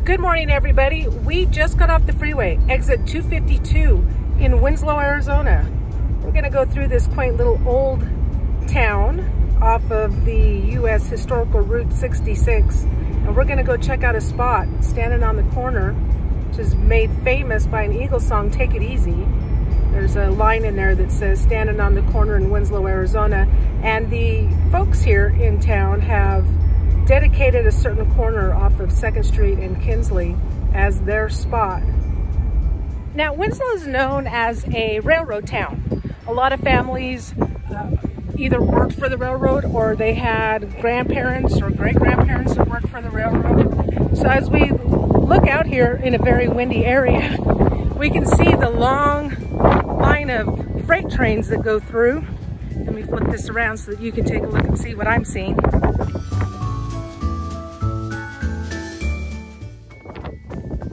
Good morning, everybody. We just got off the freeway, exit 252 in Winslow, Arizona. We're gonna go through this quaint little old town off of the U.S. Historical Route 66. And we're gonna go check out a spot standing on the corner, which is made famous by an Eagles song, Take It Easy. There's a line in there that says, standing on the corner in Winslow, Arizona. And the folks here in town have dedicated a certain corner off of 2nd Street and Kinsley as their spot. Now, Winslow is known as a railroad town. A lot of families either worked for the railroad or they had grandparents or great-grandparents that worked for the railroad. So as we look out here in a very windy area, we can see the long line of freight trains that go through. Let me flip this around so that you can take a look and see what I'm seeing.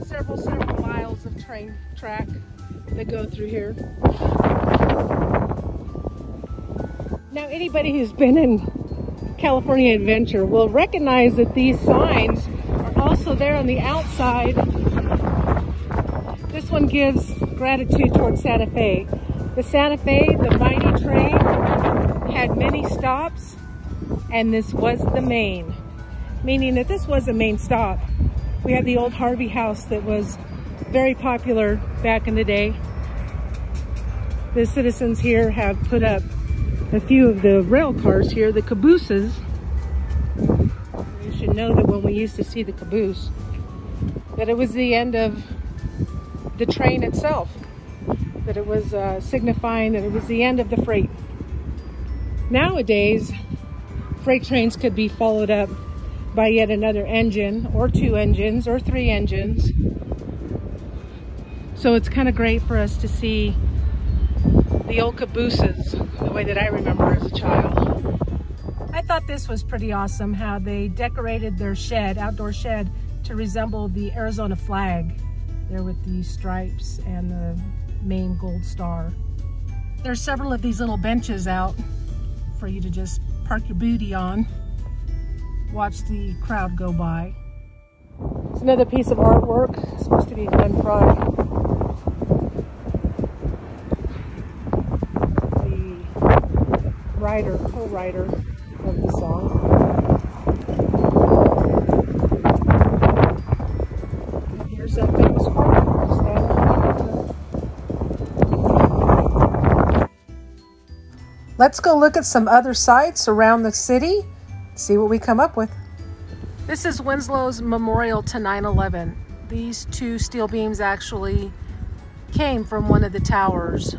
Several miles of train track that go through here. Now, anybody who's been in California Adventure will recognize that these signs are also there on the outside. This one gives gratitude towards Santa Fe. The Santa Fe, the mighty train, had many stops, and this was the main, meaning that this was a main stop. We had the old Harvey House that was very popular back in the day. The citizens here have put up a few of the rail cars here, the cabooses. You should know that when we used to see the caboose, that it was the end of the train itself, that it was signifying that it was the end of the freight. Nowadays, freight trains could be followed up by yet another engine, or 2 engines, or 3 engines. So it's kind of great for us to see the old cabooses the way that I remember as a child. I thought this was pretty awesome, how they decorated their shed, outdoor shed, to resemble the Arizona flag there with the stripes and the main gold star. There's several of these little benches out for you to just park your booty on. Watch the crowd go by. It's another piece of artwork. It's supposed to be Glenn Fry. The writer, co-writer of the song. And here's that famous quote. Let's go look at some other sites around the city. See what we come up with. This is Winslow's memorial to 9/11. These 2 steel beams actually came from one of the towers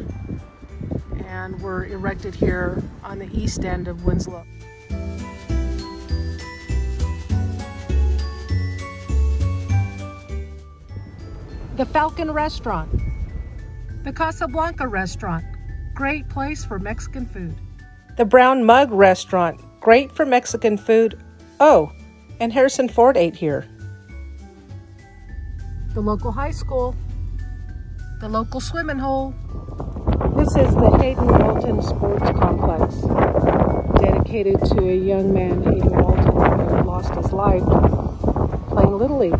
and were erected here on the east end of Winslow. The Falcon Restaurant. The Casablanca Restaurant. Great place for Mexican food. The Brown Mug Restaurant. Great for Mexican food. Oh, and Harrison Ford ate here. The local high school. The local swimming hole. This is the Hayden Walton Sports Complex, dedicated to a young man, Hayden Walton, who lost his life playing Little League.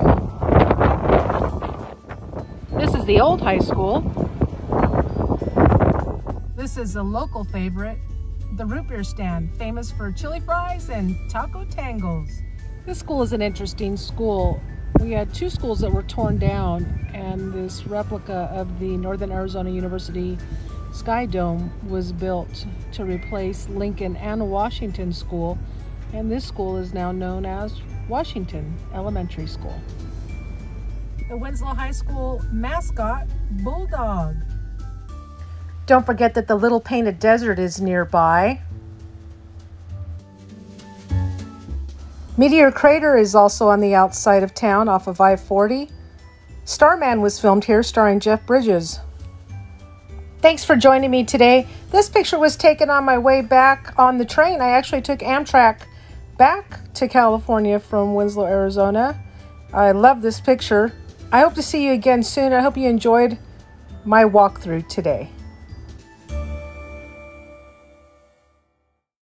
This is the old high school. This is a local favorite, the Root Beer Stand, famous for chili fries and taco tangos. This school is an interesting school. We had 2 schools that were torn down, and this replica of the Northern Arizona University Sky Dome was built to replace Lincoln and Washington School, and this school is now known as Washington Elementary School. The Winslow High School mascot, Bulldog. Don't forget that the Little Painted Desert is nearby. Meteor Crater is also on the outside of town off of I-40. Starman was filmed here, starring Jeff Bridges. Thanks for joining me today. This picture was taken on my way back on the train. I actually took Amtrak back to California from Winslow, Arizona. I love this picture. I hope to see you again soon. I hope you enjoyed my walkthrough today.